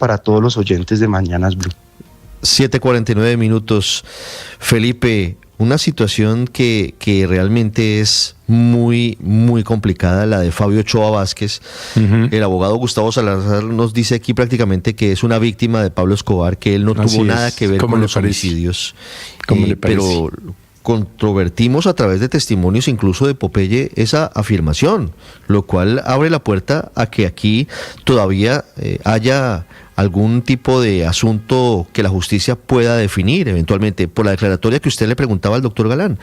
para todos los oyentes de Mañanas Blue. 7:49. Felipe, una situación que realmente es muy, muy complicada, la de Fabio Ochoa Vázquez. El abogado Gustavo Salazar nos dice aquí prácticamente que es una víctima de Pablo Escobar, que él no tuvo nada que ver con los homicidios. Pero controvertimos a través de testimonios incluso de Popeye esa afirmación, lo cual abre la puerta a que aquí todavía haya algún tipo de asunto que la justicia pueda definir eventualmente, por la declaratoria que usted le preguntaba al doctor Galán,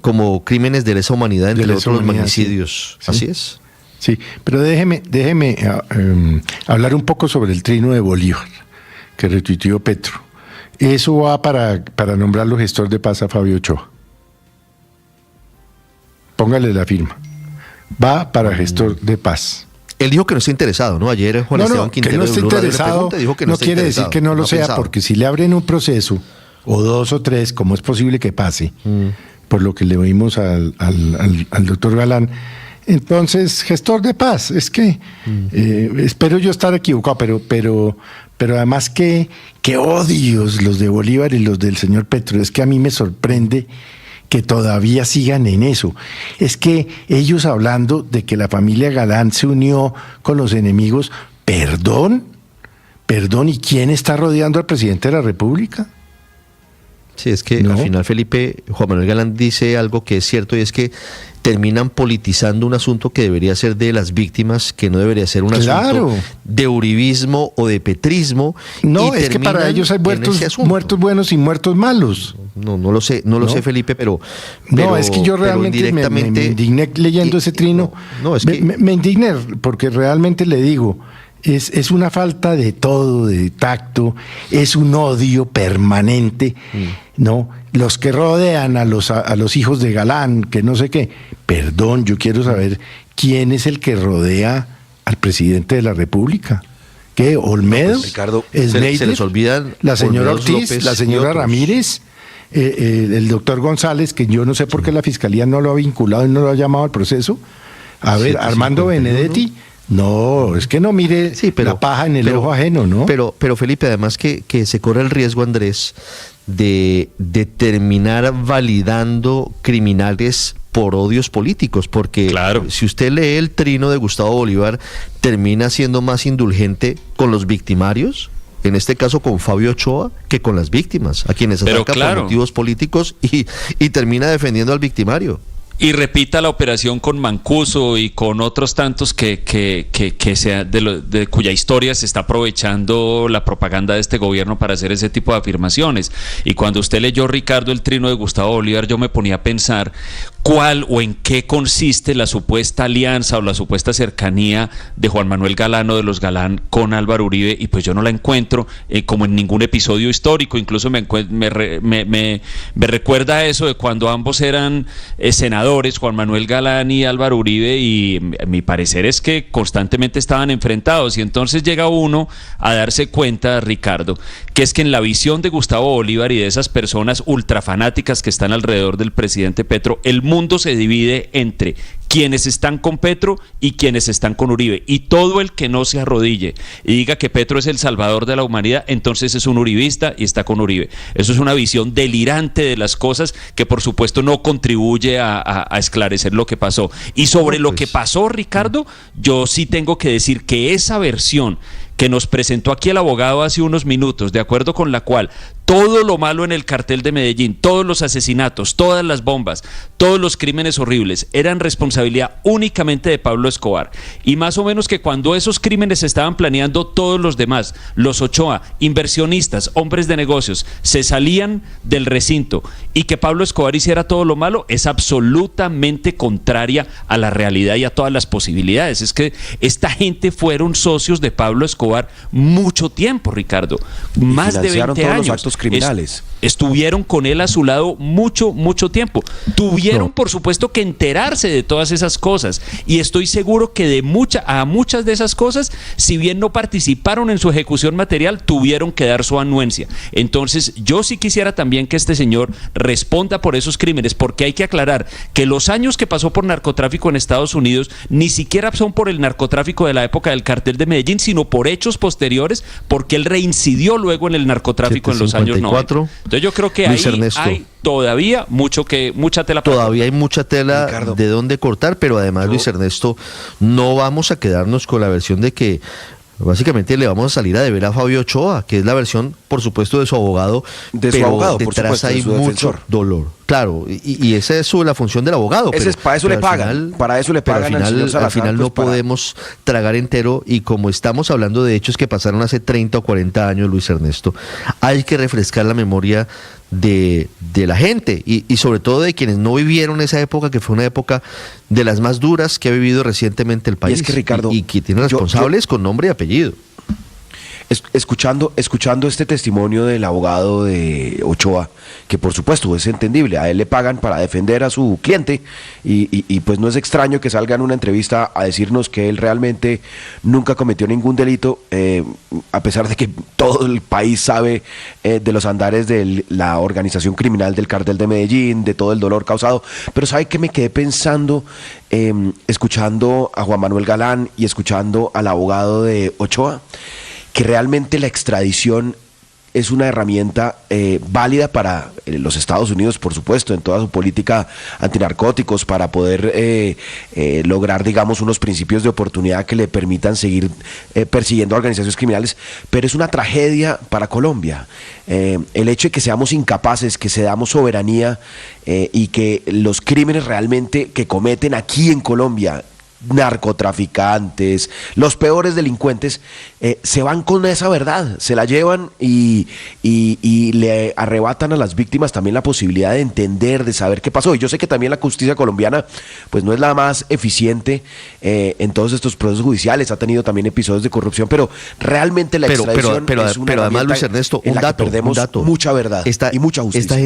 como crímenes de lesa humanidad, entre otros magnicidios. Sí. Así es. Sí, pero déjeme hablar un poco sobre el trino de Bolívar, que retuiteó Petro. Eso va para nombrarlo gestor de paz a Fabio Ochoa. Póngale la firma. Va para gestor de paz. Él dijo que no está interesado, ¿no? Ayer Juan Esteban Quintero que no está interesado, dijo que no quiere decir que no lo sea, porque si le abren un proceso, o 2 o 3, como es posible que pase, por lo que le oímos al doctor Galán, entonces, gestor de paz, es que espero yo estar equivocado, pero además que odios los de Bolívar y los del señor Petro, es que a mí me sorprende que todavía sigan en eso. Es que ellos hablando de que la familia Galán se unió con los enemigos, perdón, ¿y quién está rodeando al presidente de la República? Sí, es que al final, Felipe, Juan Manuel Galán dice algo que es cierto, y es que terminan politizando un asunto que debería ser de las víctimas, que no debería ser un asunto de uribismo o de petrismo. No, es que para ellos hay muertos buenos y muertos malos. No lo sé, sé, Felipe, pero es que yo realmente me indigné leyendo ese trino. Es que me indigné porque realmente le digo, es una falta de todo, de tacto, es un odio permanente, ¿no? Los que rodean a los hijos de Galán, que no sé qué. Perdón, yo quiero saber quién es el que rodea al presidente de la República. ¿Qué? ¿Olmedo? Pues, Ricardo, se les olvidan la señora Ortiz, López, la señora Ramírez, el doctor González, que yo no sé por qué la Fiscalía no lo ha vinculado y no lo ha llamado al proceso. A ver, Armando Benedetti. No, es que no mire la paja en el ojo ajeno, ¿no? Pero Felipe, además que se corre el riesgo, Andrés, de terminar validando criminales por odios políticos, porque si usted lee el trino de Gustavo Bolívar, termina siendo más indulgente con los victimarios, en este caso con Fabio Ochoa, que con las víctimas, a quienes ataca por motivos políticos, y termina defendiendo al victimario. Y repita la operación con Mancuso y con otros tantos que de cuya historia se está aprovechando la propaganda de este gobierno para hacer ese tipo de afirmaciones. Y cuando usted leyó, Ricardo, el trino de Gustavo Bolívar, yo me ponía a pensar cuál o en qué consiste la supuesta alianza o la supuesta cercanía de Juan Manuel Galán o de los Galán con Álvaro Uribe, y pues yo no la encuentro como en ningún episodio histórico. Incluso me recuerda a eso de cuando ambos eran senadores, Juan Manuel Galán y Álvaro Uribe, y mi parecer es que constantemente estaban enfrentados, y entonces llega uno a darse cuenta, Ricardo, que es que en la visión de Gustavo Bolívar y de esas personas ultrafanáticas que están alrededor del presidente Petro, el mundo se divide entre quienes están con Petro y quienes están con Uribe, y todo el que no se arrodille y diga que Petro es el salvador de la humanidad, entonces es un uribista y está con Uribe. Eso es una visión delirante de las cosas que por supuesto no contribuye a esclarecer lo que pasó. Y sobre lo que pasó, Ricardo, yo sí tengo que decir que esa versión que nos presentó aquí el abogado hace unos minutos, de acuerdo con la cual todo lo malo en el cartel de Medellín, todos los asesinatos, todas las bombas, todos los crímenes horribles, eran responsabilidad únicamente de Pablo Escobar, y más o menos que cuando esos crímenes se estaban planeando, todos los demás, los Ochoa, inversionistas, hombres de negocios, se salían del recinto, y que Pablo Escobar hiciera todo lo malo, es absolutamente contraria a la realidad y a todas las posibilidades. Es que esta gente fueron socios de Pablo Escobar mucho tiempo, Ricardo, más de 20 años. criminales. Estuvieron con él a su lado mucho tiempo. Tuvieron, por supuesto, que enterarse de todas esas cosas. Y estoy seguro que a muchas de esas cosas, si bien no participaron en su ejecución material, tuvieron que dar su anuencia. Entonces, yo sí quisiera también que este señor responda por esos crímenes, porque hay que aclarar que los años que pasó por narcotráfico en Estados Unidos ni siquiera son por el narcotráfico de la época del cartel de Medellín, sino por hechos posteriores, porque él reincidió luego en el narcotráfico en los años 90. Entonces yo creo que hay todavía mucha tela. Todavía hay mucha tela, Ricardo, de dónde cortar, pero además, Luis Ernesto, no vamos a quedarnos con la versión de que básicamente le vamos a salir a deber a Fabio Ochoa, que es la versión, por supuesto, de su abogado, pero detrás hay mucho dolor. Claro, y esa es la función del abogado. Para eso le pagan. Al final no podemos tragar entero, y como estamos hablando de hechos que pasaron hace 30 o 40 años, Luis Ernesto, hay que refrescar la memoria de la gente y sobre todo de quienes no vivieron esa época, que fue una época de las más duras que ha vivido recientemente el país. Y es que, Ricardo, y que tiene responsables con nombre y apellido. Escuchando este testimonio del abogado de Ochoa, que por supuesto es entendible, a él le pagan para defender a su cliente y pues no es extraño que salga en una entrevista a decirnos que él realmente nunca cometió ningún delito, a pesar de que todo el país sabe de los andares de la organización criminal del cartel de Medellín, de todo el dolor causado. Pero ¿sabe qué me quedé pensando escuchando a Juan Manuel Galán y escuchando al abogado de Ochoa? Que realmente la extradición es una herramienta válida para los Estados Unidos, por supuesto, en toda su política antinarcóticos, para poder lograr, digamos, unos principios de oportunidad que le permitan seguir persiguiendo a organizaciones criminales, pero es una tragedia para Colombia. El hecho de que seamos incapaces, que cedamos soberanía y que los crímenes realmente que cometen aquí en Colombia, narcotraficantes, los peores delincuentes, se van con esa verdad, se la llevan y le arrebatan a las víctimas también la posibilidad de entender, de saber qué pasó. Y yo sé que también la justicia colombiana pues no es la más eficiente en todos estos procesos judiciales, ha tenido también episodios de corrupción, pero realmente la extradición es una pero además, Luis Ernesto, en la que perdemos mucha verdad y mucha justicia.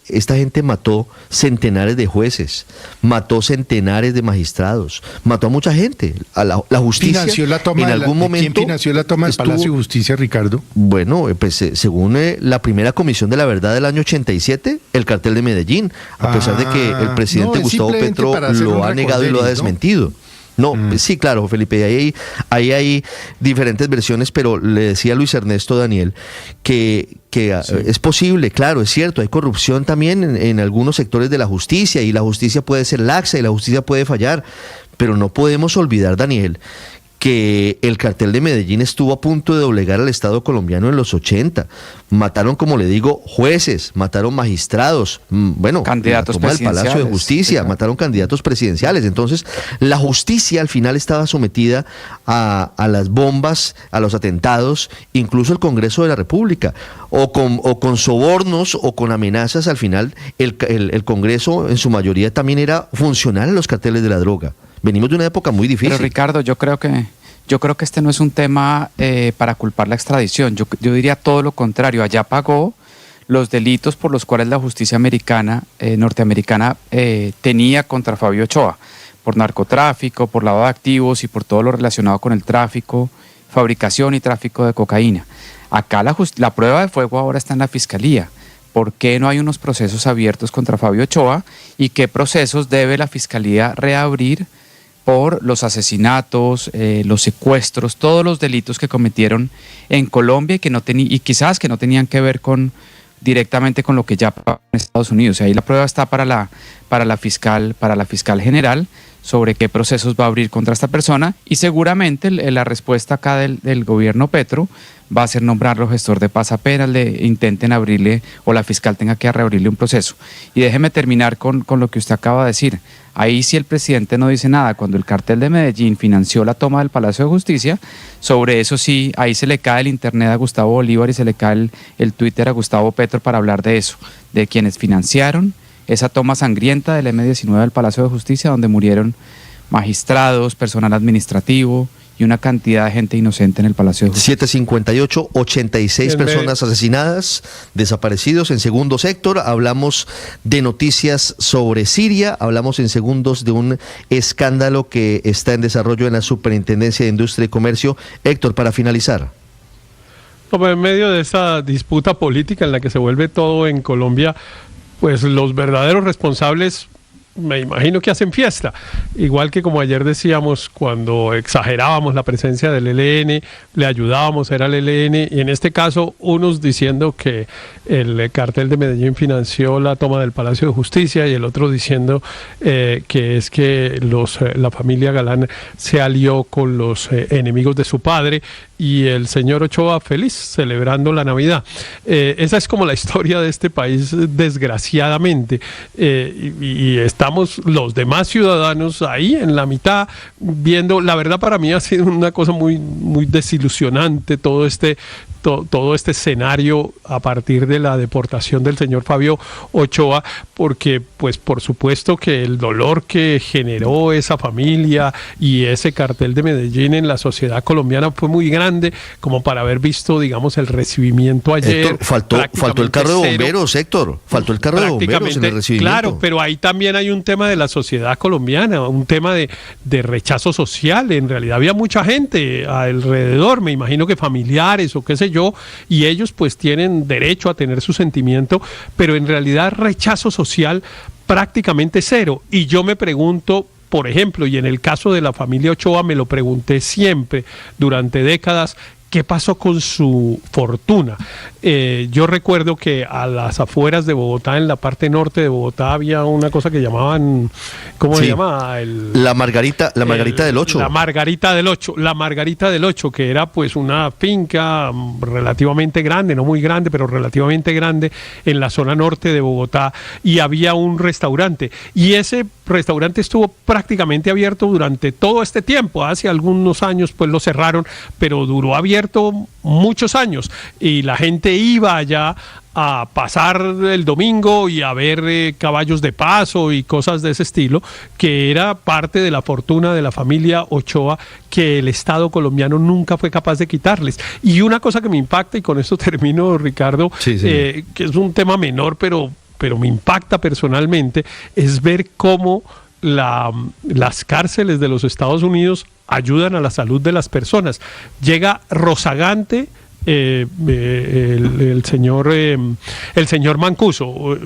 Esta gente mató centenares de jueces, mató centenares de magistrados, mató a mucha gente. A la justicia financió la toma en algún momento. ¿Quién financió la toma del Palacio de Justicia, Ricardo? Bueno, pues según la primera comisión de la verdad del año 87, el cartel de Medellín, a pesar de que el presidente Gustavo Petro lo ha negado y lo ha desmentido. No, sí, claro, Felipe, ahí hay diferentes versiones, pero le decía a Luis Ernesto Daniel que es posible, claro, es cierto, hay corrupción también en algunos sectores de la justicia, y la justicia puede ser laxa y la justicia puede fallar, pero no podemos olvidar, Daniel, que el cartel de Medellín estuvo a punto de doblegar al Estado colombiano en los 80. Mataron, como le digo, jueces, mataron magistrados, candidatos la toma del Palacio de Justicia, exacto. Mataron candidatos presidenciales. Entonces, la justicia al final estaba sometida a las bombas, a los atentados, incluso el Congreso de la República, o con sobornos o con amenazas. Al final, el Congreso en su mayoría también era funcional a los carteles de la droga. Venimos de una época muy difícil. Pero Ricardo, yo creo que este no es un tema para culpar la extradición. Yo diría todo lo contrario. Allá pagó los delitos por los cuales la justicia norteamericana tenía contra Fabio Ochoa, por narcotráfico, por lavado de activos y por todo lo relacionado con el tráfico, fabricación y tráfico de cocaína. Acá la prueba de fuego ahora está en la Fiscalía. ¿Por qué no hay unos procesos abiertos contra Fabio Ochoa? ¿Y qué procesos debe la Fiscalía reabrir por los asesinatos, los secuestros, todos los delitos que cometieron en Colombia y quizás que no tenían que ver directamente con lo que ya pasó en Estados Unidos? Ahí la prueba está para la fiscal general sobre qué procesos va a abrir contra esta persona, y seguramente la respuesta acá del gobierno Petro va a ser nombrarlo gestor de paz apenas le intenten abrirle o la fiscal tenga que reabrirle un proceso. Y déjeme terminar con lo que usted acaba de decir. Ahí sí el presidente no dice nada. Cuando el cartel de Medellín financió la toma del Palacio de Justicia, sobre eso sí, ahí se le cae el internet a Gustavo Bolívar y se le cae el Twitter a Gustavo Petro para hablar de eso, de quienes financiaron esa toma sangrienta del M-19 del Palacio de Justicia, donde murieron magistrados, personal administrativo y una cantidad de gente inocente en el Palacio de Justicia. 7:58, 86 personas asesinadas, desaparecidos. En segundos, Héctor, hablamos de noticias sobre Siria, hablamos en segundos de un escándalo que está en desarrollo en la Superintendencia de Industria y Comercio. Héctor, para finalizar. En medio de esa disputa política en la que se vuelve todo en Colombia, pues los verdaderos responsables, me imagino que hacen fiesta, igual que como ayer decíamos, cuando exagerábamos la presencia del ELN, le ayudábamos, era el ELN, y en este caso unos diciendo que el cartel de Medellín financió la toma del Palacio de Justicia y el otro diciendo que es que la familia Galán se alió con los enemigos de su padre, y el señor Ochoa feliz celebrando la Navidad. Esa es como la historia de este país, desgraciadamente, y estamos los demás ciudadanos ahí en la mitad viendo. La verdad, para mí ha sido una cosa muy, muy desilusionante todo este escenario a partir de la deportación del señor Fabio Ochoa, porque pues por supuesto que el dolor que generó esa familia y ese cartel de Medellín en la sociedad colombiana fue muy grande como para haber visto, digamos, el recibimiento ayer. Héctor, faltó el carro de bomberos, Héctor, faltó el carro de bomberos en el recibimiento. Claro, pero ahí también hay un tema de la sociedad colombiana, un tema de rechazo social. En realidad había mucha gente alrededor, me imagino que familiares o qué sé yo, y ellos pues tienen derecho a tener su sentimiento, pero en realidad rechazo social prácticamente cero. Y yo me pregunto, por ejemplo, y en el caso de la familia Ochoa me lo pregunté siempre durante décadas, ¿qué pasó con su fortuna? Yo recuerdo que a las afueras de Bogotá, en la parte norte de Bogotá, había una cosa que llamaban, ¿cómo se llama? La Margarita del Ocho. La Margarita del Ocho, que era pues una finca relativamente grande, no muy grande, pero relativamente grande, en la zona norte de Bogotá, y había un restaurante. Y ese restaurante estuvo prácticamente abierto durante todo este tiempo. Hace algunos años pues lo cerraron, pero duró abierto muchos años, y la gente iba allá a pasar el domingo y a ver caballos de paso y cosas de ese estilo, que era parte de la fortuna de la familia Ochoa que el Estado colombiano nunca fue capaz de quitarles. Y una cosa que me impacta, y con esto termino, Ricardo, que es un tema menor, pero me impacta personalmente, es ver cómo las cárceles de los Estados Unidos ayudan a la salud de las personas. Llega rozagante el señor Mancuso,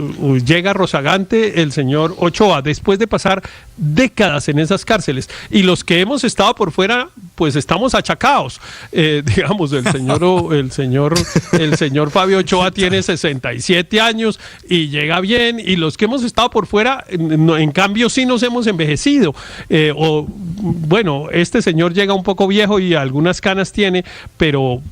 llega rozagante el señor Ochoa, después de pasar décadas en esas cárceles, y los que hemos estado por fuera pues estamos achacados, digamos, el señor Fabio Ochoa tiene 67 años y llega bien, y los que hemos estado por fuera en cambio sí nos hemos envejecido, bueno, este señor llega un poco viejo y algunas canas tiene, pero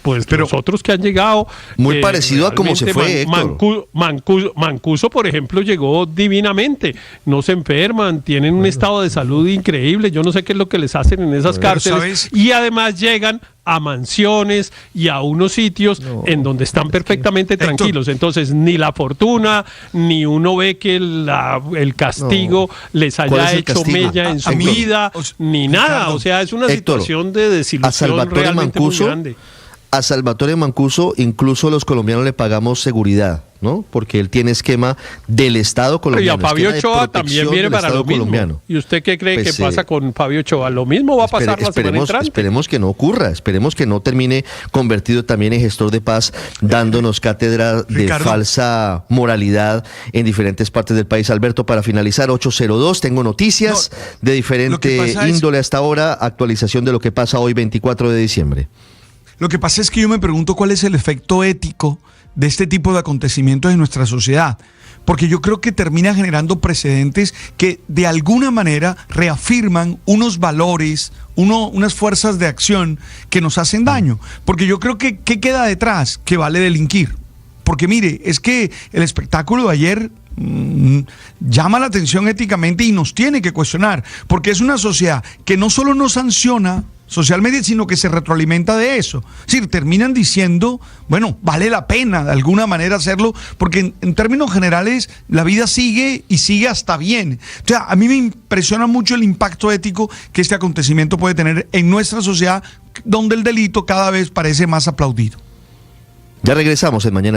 los otros que han llegado muy parecido a cómo se fue Héctor. Mancuso, por ejemplo, llegó divinamente, no se enferman, tienen un estado de salud increíble. Yo no sé qué es lo que les hacen en esas cárceles, ¿sabes? Y además llegan a mansiones y a unos sitios en donde están perfectamente tranquilos. Entonces, ni la fortuna, ni uno ve que el castigo les haya hecho mella en su vida, ni nada. O sea, es una situación de desilusión realmente muy grande. A Salvatore Mancuso incluso los colombianos le pagamos seguridad, ¿no? Porque él tiene esquema del Estado colombiano. Y a Fabio Ochoa también viene para lo mismo. Colombiano. ¿Y usted qué cree que pasa con Fabio Ochoa? ¿Lo mismo va a pasar la semana entrante? Esperemos que no ocurra, esperemos que no termine convertido también en gestor de paz, dándonos cátedra de falsa moralidad en diferentes partes del país. Alberto, para finalizar, 8:02, tengo noticias de diferente índole hasta ahora, actualización de lo que pasa hoy, 24 de diciembre. Lo que pasa es que yo me pregunto cuál es el efecto ético de este tipo de acontecimientos en nuestra sociedad, porque yo creo que termina generando precedentes que de alguna manera reafirman unos valores, unas fuerzas de acción que nos hacen daño, porque yo creo que ¿qué queda detrás? Que vale delinquir. Porque mire, es que el espectáculo de ayer llama la atención éticamente y nos tiene que cuestionar, porque es una sociedad que no solo nos sanciona socialmente, sino que se retroalimenta de eso. Es decir, terminan diciendo, bueno, vale la pena de alguna manera hacerlo, porque en términos generales la vida sigue y sigue hasta bien. O sea, a mí me impresiona mucho el impacto ético que este acontecimiento puede tener en nuestra sociedad, donde el delito cada vez parece más aplaudido. Ya regresamos en Mañana